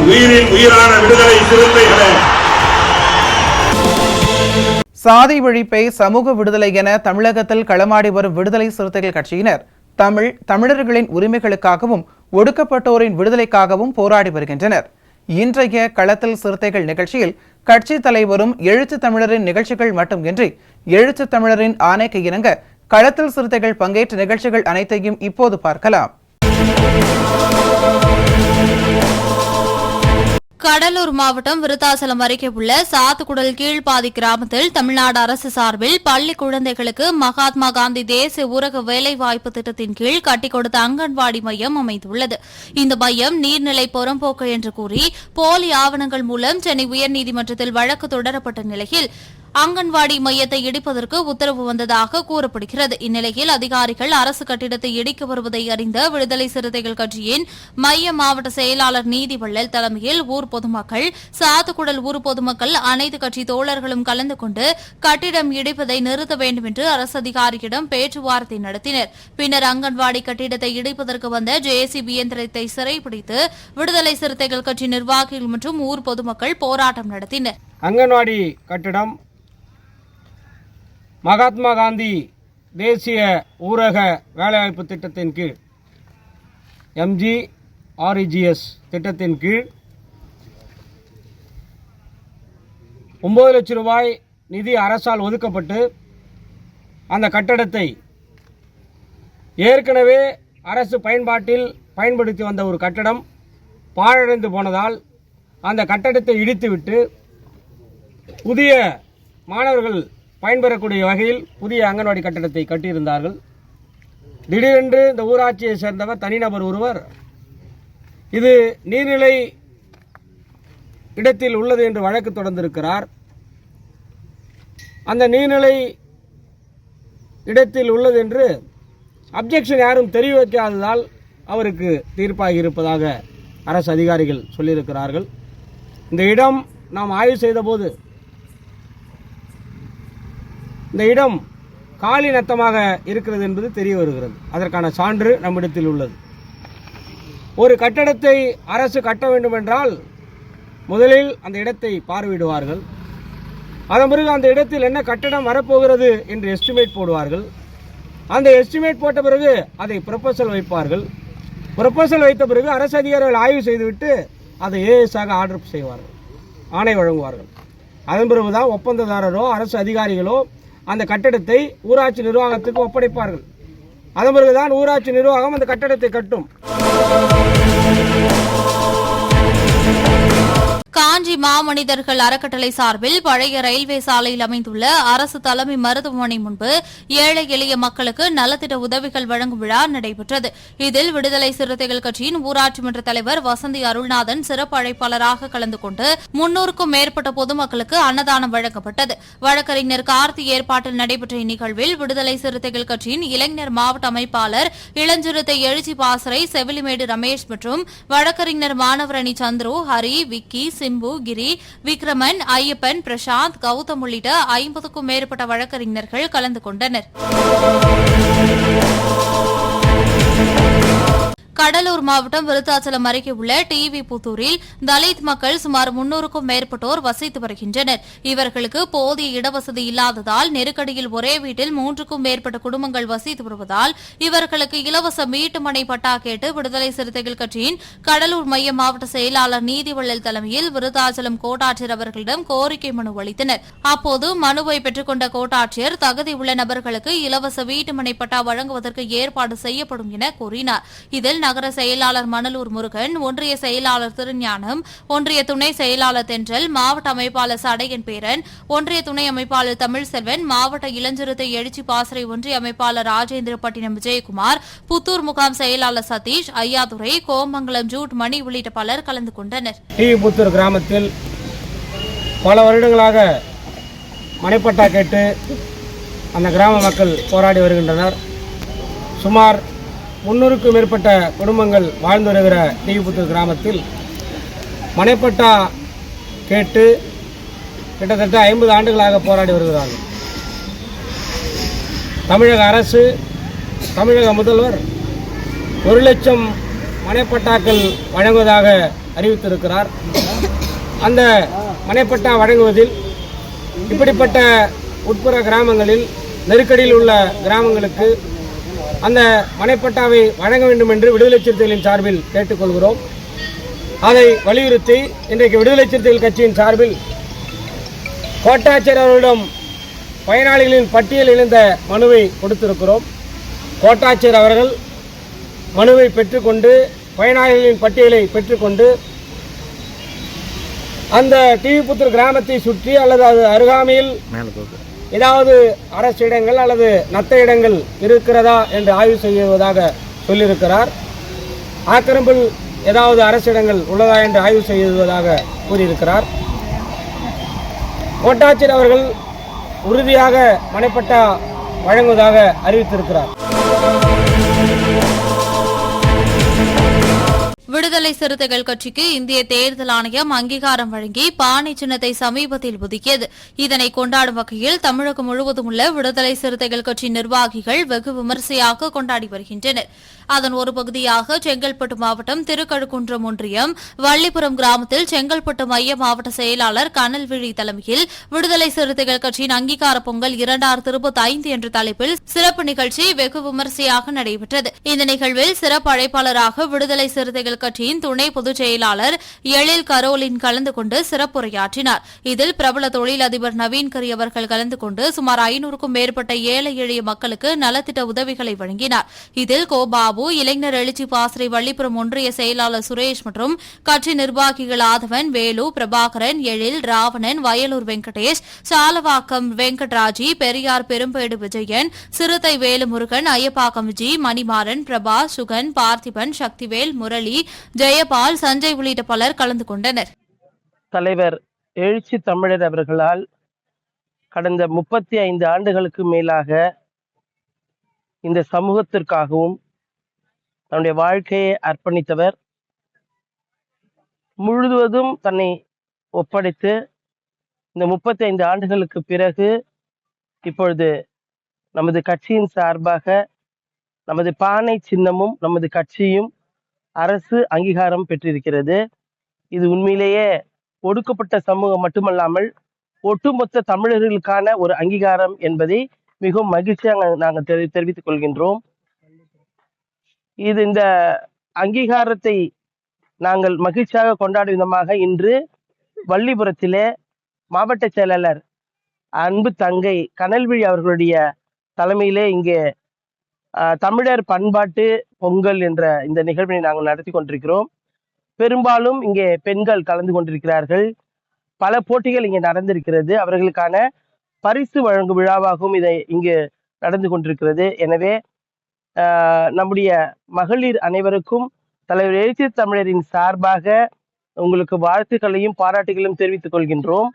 உயிரின் உயிரான விடுதலை சிறுத்தைகளே, சாதி ஒழிப்பை சமூக விடுதலை என தமிழகத்தில் களமாடி வரும் விடுதலை சிறுத்தைகள் கட்சியினர் தமிழர்களின் உரிமைகளுக்காகவும் ஒடுக்கப்பட்டோரின் விடுதலைக்காகவும் போராடி வருகின்றனர். இன்றைய களத்தில் சிறுத்தைகள் நிகழ்ச்சியில் கட்சி தலைவரும் எழுத்து தமிழரின் நிகழ்ச்சிகள் மட்டுமின்றி எழுத்து தமிழரின் ஆணைக்கு இணங்க களத்தில் சிறுத்தைகள் பங்கேற்ற நிகழ்ச்சிகள் அனைத்தையும் இப்போது பார்க்கலாம். கடலூர் மாவட்டம் விருத்தாசலம் அருகே உள்ள சாத்துக்குடல் கீழ்பாதி கிராமத்தில் தமிழ்நாடு அரசு சார்பில் பள்ளி குழந்தைகளுக்கு மகாத்மா காந்தி தேசிய ஊரக வேலைவாய்ப்பு திட்டத்தின் கீழ் கட்டிக் கொடுத்த அங்கன்வாடி மையம் அமைந்துள்ளது. இந்த மையம் நீர்நிலை புறம்போக்கு என்று கூறி போலி ஆவணங்கள் மூலம் சென்னை உயர்நீதிமன்றத்தில் வழக்கு தொடரப்பட்ட நிலையில் அங்கன்வாடி மையத்தை இடிப்பதற்கு உத்தரவு வந்ததாக கூறப்படுகிறது. இந்நிலையில் அதிகாரிகள் அரசு கட்டிடத்தை இடிக்க வருவதை அறிந்த விடுதலை சிறுத்தைகள் கட்சியின் மைய மாவட்ட செயலாளர் நீதிவள்ளல் தலைமையில் ஊர் பொதுமக்கள், சாத்துக்குடல் ஊர் பொதுமக்கள், அனைத்து கட்சி தோழர்களும் கலந்து கொண்டு கட்டிடம் இடிப்பதை நிறுத்த வேண்டும் என்று அரசு அதிகாரியிடம் பேச்சுவார்த்தை நடத்தினர். பின்னர் அங்கன்வாடி கட்டிடத்தை இடிப்பதற்கு வந்த ஜேசிபி இயந்திரத்தை சிறைப்பிடித்து விடுதலை சிறுத்தைகள் கட்சி நிர்வாகிகள் மற்றும் ஊர் பொதுமக்கள் போராட்டம் நடத்தினர். அங்கன்வாடி கட்டிடம் மகாத்மா காந்தி தேசிய ஊரக வேலைவாய்ப்பு திட்டத்தின் கீழ் MGREGS திட்டத்தின் கீழ் 9 லட்சம் ரூபாய் நிதி அரசால் ஒதுக்கப்பட்டு அந்த கட்டடத்தை ஏற்கனவே அரசு பயன்பாட்டில் பயன்படுத்தி வந்த ஒரு கட்டடம் பாழடைந்து போனதால் அந்த கட்டடத்தை இடித்துவிட்டு புதிய மாணவர்கள் பயன்பெறக்கூடிய வகையில் புதிய அங்கன்வாடி கட்டடத்தை கட்டியிருந்தார்கள். திடீரென்று இந்த ஊராட்சியை சேர்ந்தவர் தனிநபர் ஒருவர் இது நீர்நிலை இடத்தில் உள்ளது என்று வழக்கு தொடர்ந்திருக்கிறார். அந்த நீர்நிலை இடத்தில் உள்ளது என்று அப்ஜெக்ஷன் யாரும் தெரிவிக்காததால் அவருக்கு தீர்ப்பாகி இருப்பதாக அரசு அதிகாரிகள் சொல்லியிருக்கிறார்கள். இந்த இடம் நாம் ஆய்வு செய்தபோது இந்த இடம் காலி நத்தமாக இருக்கிறது என்பது தெரிய வருகிறது. அதற்கான சான்று நம்மிடத்தில் உள்ளது. ஒரு கட்டடத்தை அரசு கட்ட வேண்டும் என்றால் முதலில் அந்த இடத்தை பார்வையிடுவார்கள். அதன் பிறகு அந்த இடத்தில் என்ன கட்டடம் வரப்போகிறது என்று எஸ்டிமேட் போடுவார்கள். அந்த எஸ்டிமேட் போட்ட பிறகு அதை ப்ரொபோசல் வைப்பார்கள். ப்ரொபோசல் வைத்த பிறகு அரசு அதிகாரிகள் ஆய்வு செய்துவிட்டு அதை ஏஎஸ்ஆக ஆர்டர் செய்வார்கள், ஆணை வழங்குவார்கள். அதன் பிறகுதான் ஒப்பந்ததாரரோ அரசு அதிகாரிகளோ அந்த கட்டடத்தை ஊராட்சி நிர்வாகத்துக்கு ஒப்படைப்பார்கள். அதன் பிறகுதான் ஊராட்சி நிர்வாகம் அந்த கட்டடத்தை கட்டும். காஞ்சி மாமனிதர்கள் அறக்கட்டளை சார்பில் பழைய ரயில்வே சாலையில் அமைந்துள்ள அரசு தலைமை மருத்துவமனை முன்பு ஏழை எளிய மக்களுக்கு நலத்திட்ட உதவிகள் வழங்கும் விழா நடைபெற்றது. இதில் விடுதலை சிறுத்தைகள் கட்சியின் ஊராட்சி மன்ற தலைவர் வசந்தி அருள்நாதன் சிறப்பு அழைப்பாளராக கலந்து கொண்டு 300க்கும் மேற்பட்ட பொதுமக்களுக்கு அன்னதானம் வழங்கப்பட்டது. வழக்கறிஞர் கார்த்தி ஏற்பாட்டில் நடைபெற்ற இந்நிகழ்வில் விடுதலை சிறுத்தைகள் கட்சியின் இளைஞர் மாவட்ட அமைப்பாளர் இளஞ்சிறுத்தை எழுச்சி பாசறை செவிலிமேடு ரமேஷ் மற்றும் வழக்கறிஞர் மாணவரணி சந்துரு, ஹரி, விக்கி, சிம்பு, கிரி, விக்ரமன், ஐயப்பன், பிரசாந்த், கௌதம் உள்ளிட்ட 50க்கும் மேற்பட்ட வழக்கறிஞர்கள் கலந்து கொண்டனர். கடலூர் மாவட்டம் விருத்தாச்சலம் அருகே உள்ள டிவி புத்தூரில் தலித் மக்கள் சுமார் 300க்கும் மேற்பட்டோர் வசித்து வருகின்றனர். இவர்களுக்கு போதிய இடவசதி இல்லாததால் நெருக்கடியில் ஒரே வீட்டில் 3க்கும் மேற்பட்ட குடும்பங்கள் வசித்து வருவதால் இவர்களுக்கு இலவச வீட்டுமனை பட்டா கேட்டு விடுதலை சிறுத்தைகள் கட்சியின் கடலூர் மைய மாவட்ட செயலாளர் நீதிவள்ளல் தலைமையில் விருத்தாச்சலம் கோட்டாட்சியர் அவர்களிடம் கோரிக்கை மனு அளித்தனர். அப்போது மனுவை பெற்றுக்கொண்ட கோட்டாட்சியர் தகுதி உள்ள நபர்களுக்கு இலவச வீட்டுமனை பட்டா வழங்குவதற்கு ஏற்பாடு செய்யப்படும் என கூறினார். இதில் நகர செயலாளர் மணலூர் முருகன், ஒன்றிய செயலாளர் திருஞானம், ஒன்றிய துணை செயலாளர் தென்றல், மாவட்ட அமைப்பாளர் சடையன் பேரன், ஒன்றிய துணை அமைப்பாளர் தமிழ்செல்வன், மாவட்ட இளஞ்சிறுத்தை எழுச்சி பாசறை ஒன்றிய அமைப்பாளர் ராஜேந்திரப்பட்டினம் விஜயகுமார், புத்தூர் முகாம் செயலாளர் சதீஷ், ஐயாதுரை, கோமங்கலம் ஜூட் மணி உள்ளிட்ட பலர் கலந்து கொண்டனர். புத்தூர் கிராமத்தில் பல வருடங்களாக மனைப்பட்டா கேட்டு அந்த கிராம மக்கள் போராடி வருகின்றனர். சுமார் 300க்கும் மேற்பட்ட குடும்பங்கள் வாழ்ந்து வருகிற புத்தூர் கிராமத்தில் மனைப்பட்டா கேட்டு கிட்டத்தட்ட 50 ஆண்டுகளாக போராடி வருகிறார்கள். தமிழக அரசு, தமிழக முதல்வர் 1 லட்சம் மனைப்பட்டாக்கள் வழங்குவதாக அறிவித்திருக்கிறார். அந்த மனைப்பட்டா வழங்குவதில் இப்படிப்பட்ட உட்புற கிராமங்களில் நெருக்கடியில் உள்ள கிராமங்களுக்கு அந்த மனைப்பட்டாவை வழங்க வேண்டும் என்று விடுதலை சிறுத்தைகளின் சார்பில் கேட்டுக்கொள்கிறோம். அதை வலியுறுத்தி இன்றைக்கு விடுதலை சிறுத்தைகள் கட்சியின் சார்பில் கோட்டாட்சியர் அவர்களிடம் பயனாளிகளின் பட்டியல் இணைந்த மனுவை கொடுத்திருக்கிறோம். கோட்டாட்சியர் அவர்கள் மனுவை பெற்றுக்கொண்டு, பயனாளிகளின் பட்டியலை பெற்றுக்கொண்டு அந்த புத்தூர் கிராமத்தை சுற்றி அல்லது அது அருகாமையில் ஏதாவது அரசு இடங்கள் அல்லது நத்த இடங்கள் இருக்கிறதா என்று ஆய்வு செய்வதாக சொல்லியிருக்கிறார். ஆக்கிரமிப்பில் ஏதாவது அரசு இடங்கள் உள்ளதா என்று ஆய்வு செய்வதாக கூறியிருக்கிறார். கோட்டாட்சியர் அவர்கள் உறுதியாக மனைப்பட்டா வழங்குவதாக அறிவித்திருக்கிறார். விடுதலை சிறுத்தைகள் கட்சிக்கு இந்திய தேர்தல் ஆணையம் அங்கீகாரம் வழங்கி பானை சின்னத்தை சமீபத்தில் ஒதுக்கியது. இதனை கொண்டாடும் வகையில் தமிழகம் முழுவதும் உள்ள விடுதலை சிறுத்தைகள் கட்சி நிர்வாகிகள் வெகு விமரிசையாக கொண்டாடி வருகின்றனர். அதன் ஒரு பகுதியாக செங்கல்பட்டு மாவட்டம் திருக்கழுக்குன்றம் ஒன்றியம் வள்ளிபுரம் கிராமத்தில் செங்கல்பட்டு மைய மாவட்ட செயலாளர் கனல்விழி தலைமையில் விடுதலை சிறுத்தைகள் கட்சியின் அங்கீகார பொங்கல் 2025 என்ற தலைப்பில் சிறப்பு நிகழ்ச்சி வெகு விமரிசையாக நடைபெற்றது. இந்த நிகழ்வில் சிறப்பு அழைப்பாளராக விடுதலை சிறுத்தைகள் கட்சியின் துணை பொதுச் செயலாளர் எழில் கரோலின் கலந்து கொண்டு சிறப்புரையாற்றினார். இதில் பிரபல தொழிலதிபர் நவீன் கரி அவர்கள் கலந்து கொண்டு சுமார் 500க்கும் மேற்பட்ட ஏழை எளிய மக்களுக்கு நலத்திட்ட உதவிகளை வழங்கினார். இதில் கோபாபு, இளைஞர் எழுச்சி பாசறை வள்ளிபுரம் ஒன்றிய செயலாளர் சுரேஷ் மற்றும் கட்சி நிர்வாகிகள் ஆதவன், வேலு, பிரபாகரன், எழில், ராவணன், வயலூர் வெங்கடேஷ், சாலவாக்கம் வெங்கட்ராஜி, பெரியார் பெரும்பேடு விஜயன், சிறுத்தை வேலுமுருகன், ஐயப்பாக்கம் விஜி, மணிமாறன், பிரபா, சுகன், பார்த்திபன், சக்திவேல், முரளி, ஜெயபால், சஞ்சய் உள்ளிட்ட பலர் கலந்து கொண்டனர். தலைவர் எழுச்சி தமிழர் அவர்களால் கடந்த 35 ஆண்டுகளுக்கு மேலாக இந்த சமூகத்திற்காகவும் தன்னுடைய வாழ்க்கையை அர்ப்பணித்தவர். முழுவதும் தன்னை ஒப்படைத்து இந்த 35 ஆண்டுகளுக்கு பிறகு இப்பொழுது நமது கட்சியின் சார்பாக நமது பானை சின்னமும் நமது கட்சியும் அரசு அங்கீகாரம் பெற்றிருக்கிறது. இது உண்மையிலேயே ஒடுக்கப்பட்ட சமூகம் மட்டுமல்லாமல் ஒட்டுமொத்த தமிழர்களுக்கான ஒரு அங்கீகாரம் என்பதை மிகவும் மகிழ்ச்சியாக நாங்கள் தெரிவித்துக் கொள்கின்றோம். இந்த அங்கீகாரத்தை நாங்கள் மகிழ்ச்சியாக கொண்டாடும் விதமாக இன்று வள்ளிபுரத்திலே மாவட்ட செயலாளர் அன்பு தங்கை கனல்விழி அவர்களுடைய தலைமையிலே இங்கே தமிழர் பண்பாட்டு பொங்கல் என்ற இந்த நிகழ்வினை நாங்கள் நடத்தி கொண்டிருக்கிறோம். பெரும்பாலும் இங்கே பெண்கள் கலந்து கொண்டிருக்கிறார்கள். பல போட்டிகள் இங்கே நடந்திருக்கிறது. அவர்களுக்கான பரிசு வழங்கும் விழாவாகவும் இதை இங்கு நடந்து கொண்டிருக்கிறது. எனவே நம்முடைய மகளிர் அனைவருக்கும் தலைவர் எழுச்சி தமிழரின் சார்பாக உங்களுக்கு வாழ்த்துக்களையும் பாராட்டுகளையும் தெரிவித்துக் கொள்கின்றோம்.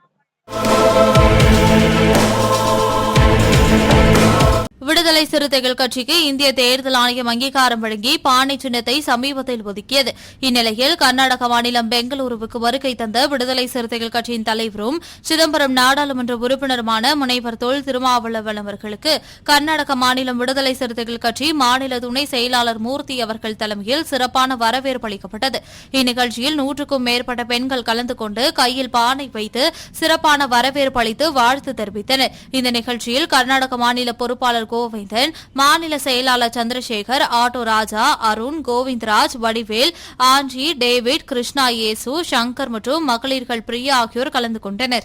விடுதலை சிறுத்தைகள் கட்சிக்கு இந்திய தேர்தல் ஆணையம் அங்கீகாரம் வழங்கி பானை சின்னத்தை சமீபத்தில் ஒதுக்கியது. இந்நிலையில் கர்நாடக மாநிலம் பெங்களூருவுக்கு வருகை தந்த விடுதலை சிறுத்தைகள் கட்சியின் தலைவரும் சிதம்பரம் நாடாளுமன்ற உறுப்பினருமான முனைவர் தொல் திருமாவளவன் அவர்களுக்கு கர்நாடக மாநிலம் விடுதலை சிறுத்தைகள் கட்சி மாநில துணை செயலாளர் மூர்த்தி அவர்கள் தலைமையில் சிறப்பான வரவேற்பு அளிக்கப்பட்டது. இந்நிகழ்ச்சியில் 100க்கும் மேற்பட்ட பெண்கள் கலந்து கொண்டு கையில் பானை வைத்து சிறப்பான வரவேற்பு அளித்து வாழ்த்து தெரிவித்தனர். இந்த நிகழ்ச்சியில் கர்நாடக மாநில பொறுப்பாளர் கோவிந்தன், மாநில செயலாளர் சந்திரசேகர், ஆட்டோ ராஜா, அருண், கோவிந்தராஜ், வடிவேல், ஆஞ்சி, டேவிட், கிருஷ்ணா, இயேசு, சங்கர் மற்றும் மகளிர்கள் பிரியா ஆகியோர் கலந்து கொண்டனர்.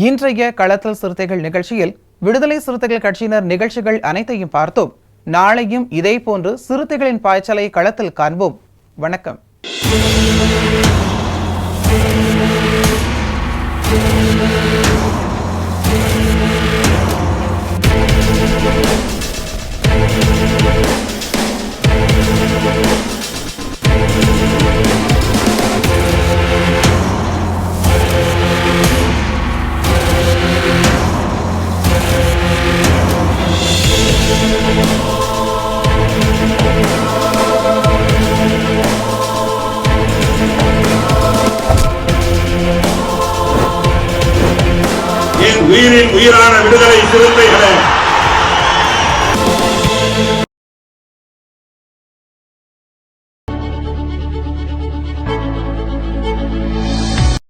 இன்றைய களத்தல் சிறுத்தைகள் நிகழ்ச்சியில் விடுதலை சிறுத்தைகள் கட்சியினர் நிகழ்ச்சிகள் அனைத்தையும் பார்த்தோம். நாளையும் இதேபோன்று சிறுத்தைகளின் பாய்ச்சலை களத்தில் காண்போம். வணக்கம். என் உயிரின் உயிரான விடுதலை சிறுத்தைகளே,